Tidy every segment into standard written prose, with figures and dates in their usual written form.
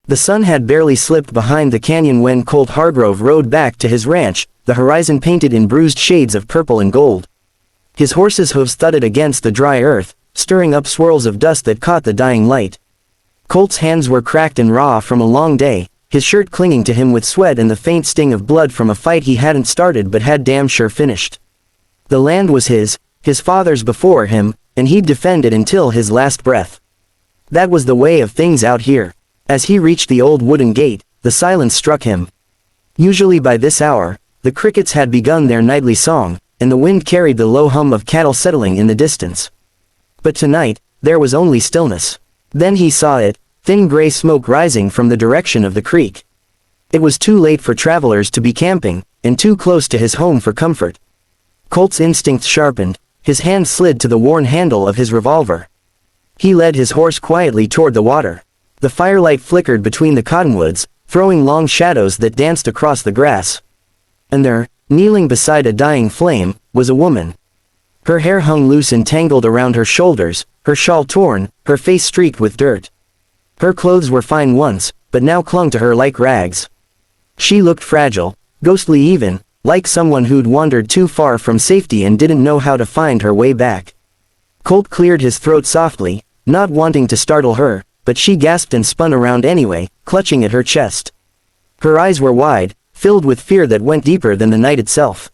The sun had barely slipped behind the canyon when Colt Hargrove rode back to his ranch, the horizon painted in bruised shades of purple and gold. His horse's hooves thudded against the dry earth, stirring up swirls of dust that caught the dying light. Colt's hands were cracked and raw from a long day, his shirt clinging to him with sweat and the faint sting of blood from a fight he hadn't started but had damn sure finished. The land was his father's before him, and he'd defend it until his last breath. That was the way of things out here. As he reached the old wooden gate, the silence struck him. Usually by this hour, the crickets had begun their nightly song, and the wind carried the low hum of cattle settling in the distance. But tonight, there was only stillness. Then he saw it, thin gray smoke rising from the direction of the creek. It was too late for travelers to be camping, and too close to his home for comfort. Colt's instincts sharpened, his hand slid to the worn handle of his revolver. He led his horse quietly toward the water. The firelight flickered between the cottonwoods, throwing long shadows that danced across the grass. And there, kneeling beside a dying flame, was a woman. Her hair hung loose and tangled around her shoulders, her shawl torn, her face streaked with dirt. Her clothes were fine once, but now clung to her like rags. She looked fragile, ghostly even, like someone who'd wandered too far from safety and didn't know how to find her way back. Colt cleared his throat softly, not wanting to startle her, but she gasped and spun around anyway, clutching at her chest. Her eyes were wide, filled with fear that went deeper than the night itself.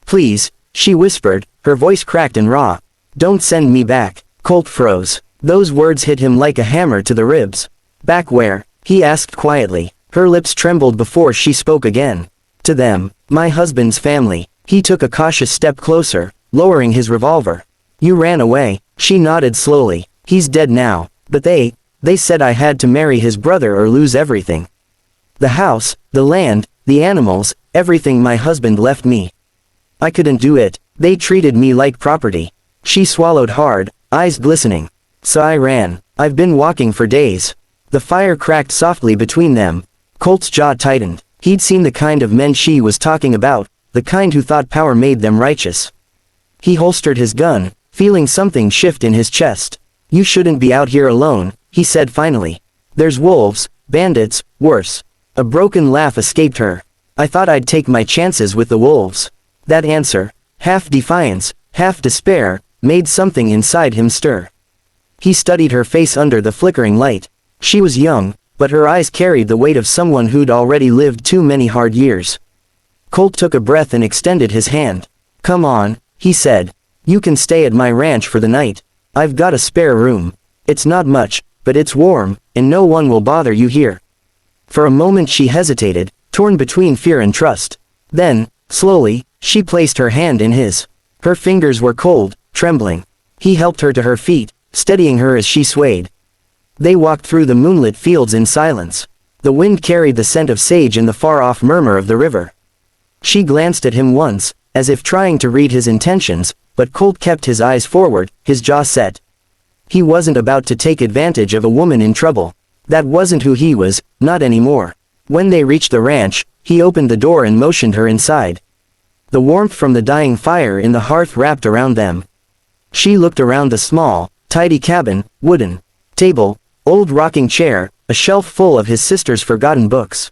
"Please," she whispered, her voice cracked and raw. "Don't send me back." Colt froze. Those words hit him like a hammer to the ribs. "Back where?" he asked quietly. Her lips trembled before she spoke again. "To them, my husband's family." He took a cautious step closer, lowering his revolver. "You ran away," she nodded slowly. "He's dead now, but they said I had to marry his brother or lose everything. The house, the land, the animals, everything my husband left me. I couldn't do it. They treated me like property." She swallowed hard, eyes glistening. "So I ran. I've been walking for days." The fire cracked softly between them. Colt's jaw tightened. He'd seen the kind of men she was talking about, the kind who thought power made them righteous. He holstered his gun, feeling something shift in his chest. "You shouldn't be out here alone," he said finally. "There's wolves, bandits, worse." A broken laugh escaped her. "I thought I'd take my chances with the wolves." That answer, half defiance, half despair, made something inside him stir. He studied her face under the flickering light. She was young, but her eyes carried the weight of someone who'd already lived too many hard years. Colt took a breath and extended his hand. "Come on," he said. "You can stay at my ranch for the night. I've got a spare room. It's not much, but it's warm, and no one will bother you here." For a moment she hesitated, torn between fear and trust. Then, slowly, she placed her hand in his. Her fingers were cold, trembling. He helped her to her feet, steadying her as she swayed. They walked through the moonlit fields in silence. The wind carried the scent of sage and the far-off murmur of the river. She glanced at him once, as if trying to read his intentions, but Colt kept his eyes forward, his jaw set. He wasn't about to take advantage of a woman in trouble. That wasn't who he was, not anymore. When they reached the ranch, he opened the door and motioned her inside. The warmth from the dying fire in the hearth wrapped around them. She looked around the small, tidy cabin, wooden table, old rocking chair, a shelf full of his sister's forgotten books.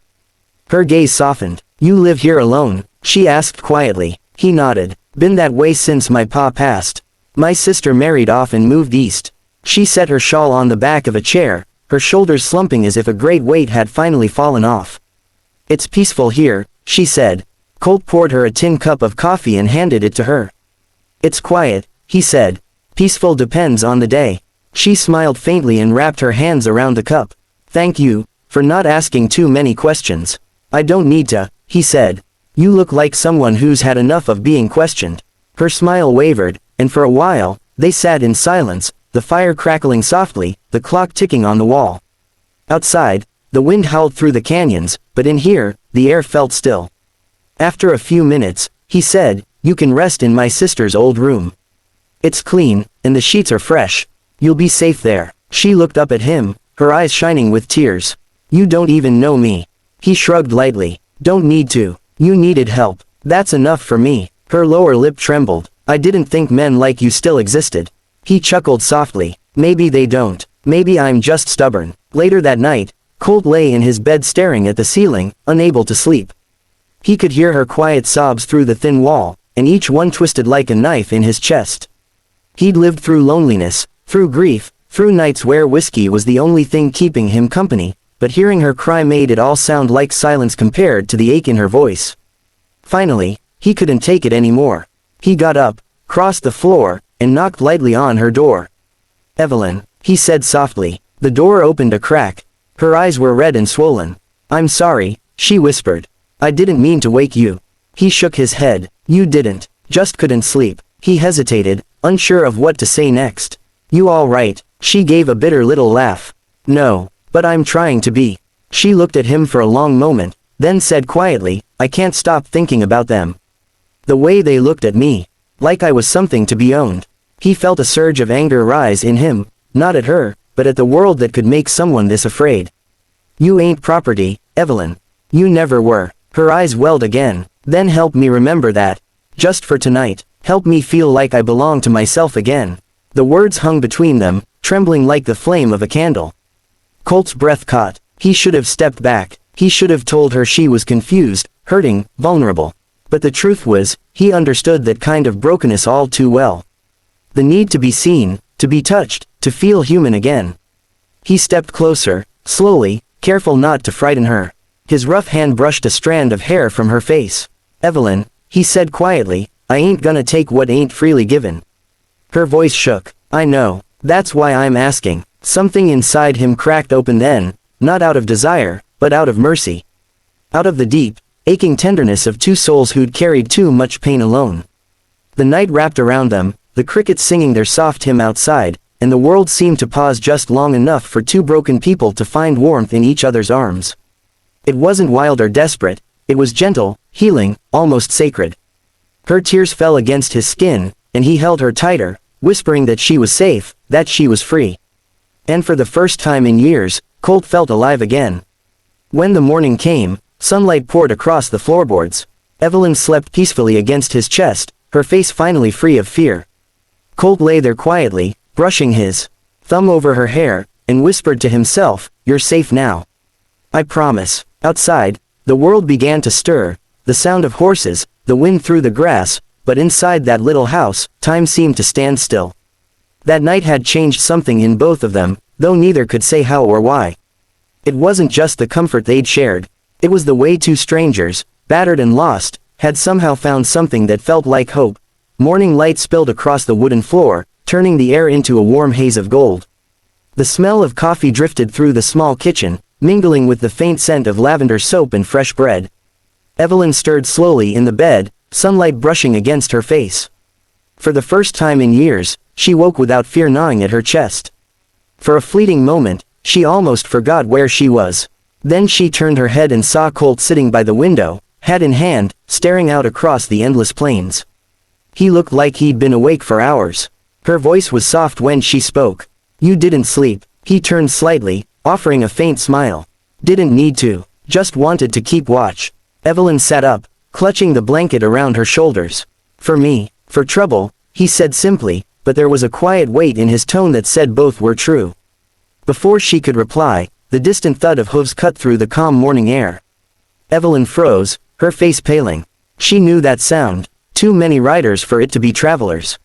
Her gaze softened. "You live here alone?" she asked quietly. He nodded. "Been that way since my pa passed. My sister married off and moved east." She set her shawl on the back of a chair, her shoulders slumping as if a great weight had finally fallen off. "It's peaceful here," she said. Colt poured her a tin cup of coffee and handed it to her. "It's quiet," he said. "Peaceful depends on the day." She smiled faintly and wrapped her hands around the cup. "Thank you, for not asking too many questions." "I don't need to," he said. "You look like someone who's had enough of being questioned." Her smile wavered, and for a while, they sat in silence, the fire crackling softly, the clock ticking on the wall. Outside, the wind howled through the canyons, but in here, the air felt still. After a few minutes, he said, "You can rest in my sister's old room. It's clean, and the sheets are fresh. You'll be safe there." She looked up at him, her eyes shining with tears. "You don't even know me." He shrugged lightly. "Don't need to. You needed help. That's enough for me." Her lower lip trembled. "I didn't think men like you still existed." He chuckled softly. "Maybe they don't. Maybe I'm just stubborn." Later that night, Colt lay in his bed staring at the ceiling, unable to sleep. He could hear her quiet sobs through the thin wall, and each one twisted like a knife in his chest. He'd lived through loneliness, through grief, through nights where whiskey was the only thing keeping him company, but hearing her cry made it all sound like silence compared to the ache in her voice. Finally, he couldn't take it anymore. He got up, crossed the floor, and knocked lightly on her door. "Evelyn," he said softly. The door opened a crack. Her eyes were red and swollen. "I'm sorry," she whispered. "I didn't mean to wake you." He shook his head. "You didn't. Just couldn't sleep." He hesitated, unsure of what to say next. "You all right?" She gave a bitter little laugh. "No, but I'm trying to be." She looked at him for a long moment, then said quietly, "I can't stop thinking about them. The way they looked at me. Like I was something to be owned." He felt a surge of anger rise in him, not at her, but at the world that could make someone this afraid. "You ain't property, Evelyn. You never were." Her eyes welled again. "Then help me remember that. Just for tonight. Help me feel like I belong to myself again." The words hung between them, trembling like the flame of a candle. Colt's breath caught. He should have stepped back. He should have told her she was confused, hurting, vulnerable. But the truth was, he understood that kind of brokenness all too well. The need to be seen, to be touched, to feel human again. He stepped closer, slowly, careful not to frighten her. His rough hand brushed a strand of hair from her face. "Evelyn," he said quietly, "I ain't gonna take what ain't freely given." Her voice shook. "I know. That's why I'm asking." Something inside him cracked open then, not out of desire, but out of mercy. Out of the deep, aching tenderness of two souls who'd carried too much pain alone. The night wrapped around them, the crickets singing their soft hymn outside, and the world seemed to pause just long enough for two broken people to find warmth in each other's arms. It wasn't wild or desperate, it was gentle, healing, almost sacred. Her tears fell against his skin, and he held her tighter, whispering that she was safe, that she was free. And for the first time in years, Colt felt alive again. When the morning came, sunlight poured across the floorboards. Evelyn slept peacefully against his chest, her face finally free of fear. Colt lay there quietly, brushing his thumb over her hair, and whispered to himself, "You're safe now. I promise." Outside, the world began to stir, the sound of horses, the wind through the grass, but inside that little house, time seemed to stand still. That night had changed something in both of them, though neither could say how or why. It wasn't just the comfort they'd shared. It was the way two strangers, battered and lost, had somehow found something that felt like hope. Morning light spilled across the wooden floor, turning the air into a warm haze of gold. The smell of coffee drifted through the small kitchen, mingling with the faint scent of lavender soap and fresh bread. Evelyn stirred slowly in the bed, sunlight brushing against her face. For the first time in years, she woke without fear gnawing at her chest. For a fleeting moment, she almost forgot where she was. Then she turned her head and saw Colt sitting by the window, hat in hand, staring out across the endless plains. He looked like he'd been awake for hours. Her voice was soft when she spoke. "You didn't sleep." He turned slightly, offering a faint smile. "Didn't need to. Just wanted to keep watch." Evelyn sat up, clutching the blanket around her shoulders. "For me, for trouble," he said simply, but there was a quiet weight in his tone that said both were true. Before she could reply, the distant thud of hooves cut through the calm morning air. Evelyn froze, her face paling. She knew that sound. Too many riders for it to be travelers.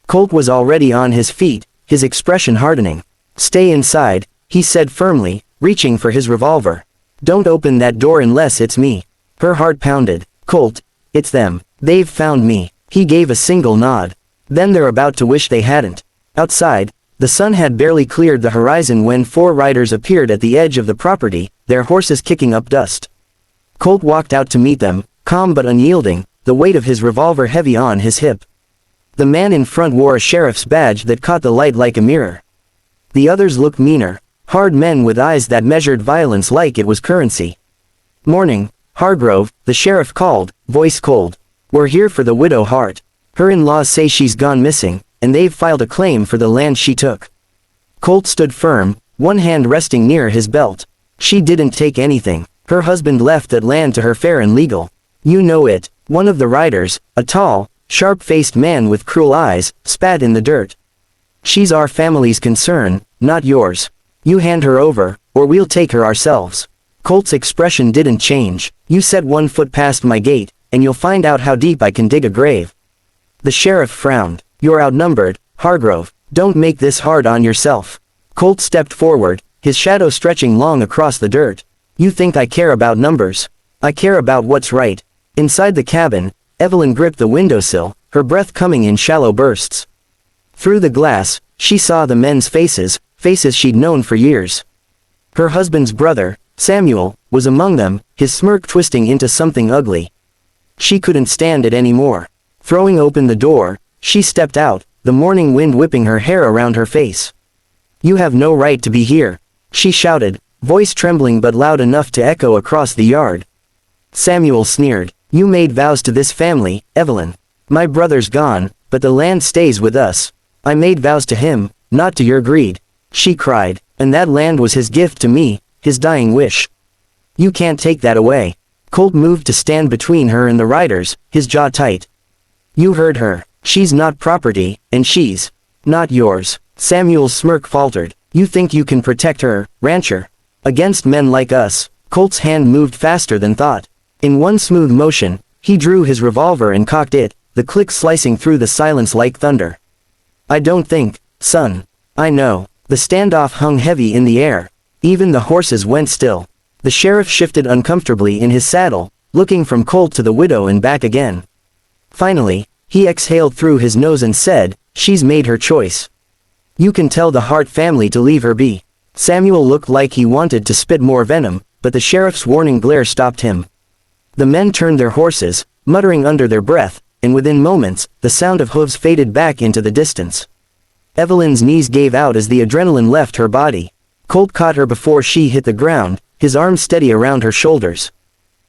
Colt was already on his feet, his expression hardening. "Stay inside," he said firmly, reaching for his revolver. "Don't open that door unless it's me." Her heart pounded. "Colt, it's them. They've found me." He gave a single nod. "Then they're about to wish they hadn't." Outside, the sun had barely cleared the horizon when four riders appeared at the edge of the property, their horses kicking up dust. Colt walked out to meet them, calm but unyielding, the weight of his revolver heavy on his hip. The man in front wore a sheriff's badge that caught the light like a mirror. The others looked meaner, hard men with eyes that measured violence like it was currency. "Morning, Hargrove," the sheriff called, voice cold. "We're here for the widow Hart. Her in-laws say she's gone missing, and they've filed a claim for the land she took." Colt stood firm, one hand resting near his belt. "She didn't take anything. Her husband left that land to her fair and legal. You know it." One of the riders, a tall, sharp-faced man with cruel eyes, spat in the dirt. "She's our family's concern, not yours. You hand her over, or we'll take her ourselves. Colt's expression didn't change. You set 1 foot past my gate, and you'll find out how deep I can dig a grave. The sheriff frowned. You're outnumbered, Hargrove. Don't make this hard on yourself. Colt stepped forward, his shadow stretching long across the dirt. You think I care about numbers? I care about what's right. Inside the cabin, Evelyn gripped the windowsill, her breath coming in shallow bursts. Through the glass, she saw the men's faces, faces she'd known for years. Her husband's brother, Samuel, was among them, his smirk twisting into something ugly. She couldn't stand it anymore. Throwing open the door, she stepped out, the morning wind whipping her hair around her face. You have no right to be here, she shouted, voice trembling but loud enough to echo across the yard. Samuel sneered. You made vows to this family, Evelyn. My brother's gone, but the land stays with us. I made vows to him, not to your greed. She cried, and that land was his gift to me, his dying wish. You can't take that away. Colt moved to stand between her and the riders, his jaw tight. You heard her. She's not property, and she's not yours. Samuel's smirk faltered. You think you can protect her, rancher? Against men like us. Colt's hand moved faster than thought. In one smooth motion, he drew his revolver and cocked it, the click slicing through the silence like thunder. I don't think, son. I know. The standoff hung heavy in the air. Even the horses went still. The sheriff shifted uncomfortably in his saddle, looking from Colt to the widow and back again. Finally, he exhaled through his nose and said, She's made her choice. You can tell the Hart family to leave her be. Samuel looked like he wanted to spit more venom, but the sheriff's warning glare stopped him. The men turned their horses, muttering under their breath, and within moments, the sound of hooves faded back into the distance. Evelyn's knees gave out as the adrenaline left her body. Colt caught her before she hit the ground, his arms steady around her shoulders.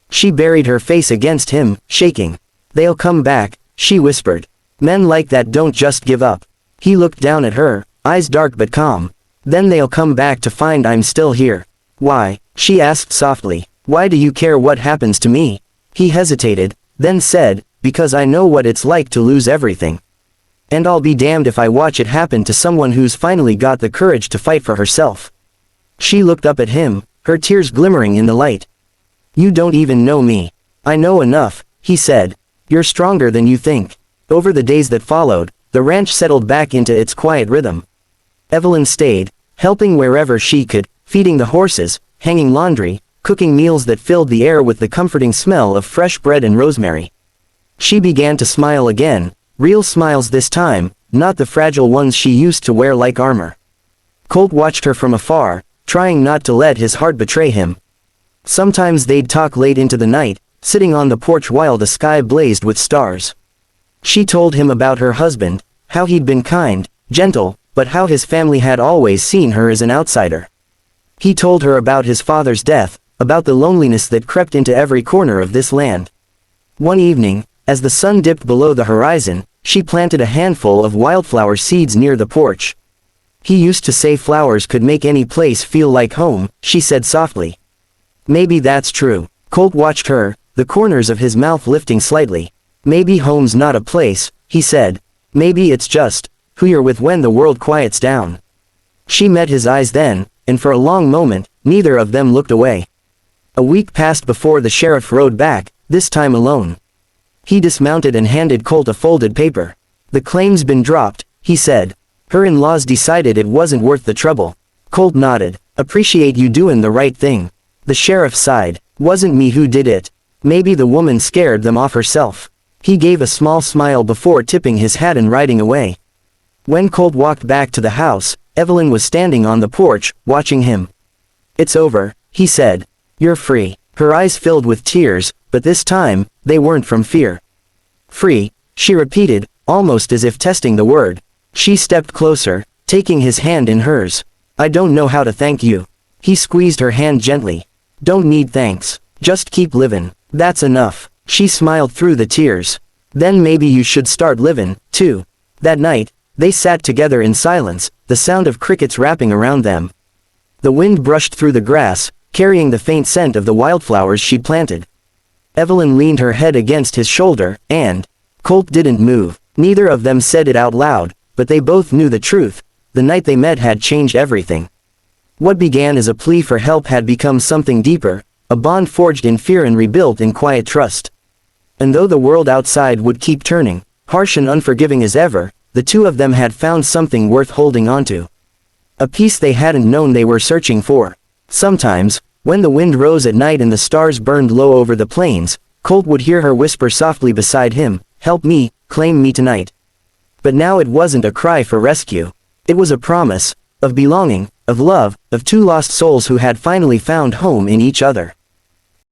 She buried her face against him, shaking. They'll come back, she whispered. Men like that don't just give up. He looked down at her, eyes dark but calm. Then they'll come back to find I'm still here. Why? She asked softly. Why do you care what happens to me? He hesitated, then said, because I know what it's like to lose everything. And I'll be damned if I watch it happen to someone who's finally got the courage to fight for herself. She looked up at him, her tears glimmering in the light. You don't even know me. I know enough, he said. You're stronger than you think. Over the days that followed, the ranch settled back into its quiet rhythm. Evelyn stayed, helping wherever she could, feeding the horses, hanging laundry, cooking meals that filled the air with the comforting smell of fresh bread and rosemary. She began to smile again, real smiles this time, not the fragile ones she used to wear like armor. Colt watched her from afar, trying not to let his heart betray him. Sometimes they'd talk late into the night, sitting on the porch while the sky blazed with stars. She told him about her husband, how he'd been kind, gentle, but how his family had always seen her as an outsider. He told her about his father's death, about the loneliness that crept into every corner of this land. One evening, as the sun dipped below the horizon, she planted a handful of wildflower seeds near the porch. He used to say flowers could make any place feel like home, she said softly. Maybe that's true. Colt watched her, the corners of his mouth lifting slightly. Maybe home's not a place, he said. Maybe it's just who you're with when the world quiets down. She met his eyes then, and for a long moment, neither of them looked away. A week passed before the sheriff rode back, this time alone. He dismounted and handed Colt a folded paper. The claim's been dropped, he said. Her in-laws decided it wasn't worth the trouble. Colt nodded. Appreciate you doing the right thing. The sheriff sighed. Wasn't me who did it. Maybe the woman scared them off herself. He gave a small smile before tipping his hat and riding away. When Colt walked back to the house, Evelyn was standing on the porch, watching him. It's over, he said. You're free. Her eyes filled with tears, but this time, they weren't from fear. Free, she repeated, almost as if testing the word. She stepped closer, taking his hand in hers. I don't know how to thank you. He squeezed her hand gently. Don't need thanks. Just keep living. That's enough. She smiled through the tears. Then maybe you should start living, too. That night, they sat together in silence, the sound of crickets rapping around them. The wind brushed through the grass, carrying the faint scent of the wildflowers she'd planted. Evelyn leaned her head against his shoulder, and Colt didn't move. Neither of them said it out loud, but they both knew the truth. The night they met had changed everything. What began as a plea for help had become something deeper, a bond forged in fear and rebuilt in quiet trust. And though the world outside would keep turning, harsh and unforgiving as ever, the two of them had found something worth holding onto. A peace they hadn't known they were searching for. Sometimes, when the wind rose at night and the stars burned low over the plains, Colt would hear her whisper softly beside him, "Help me, claim me tonight." But now it wasn't a cry for rescue. It was a promise, of belonging, of love, of two lost souls who had finally found home in each other.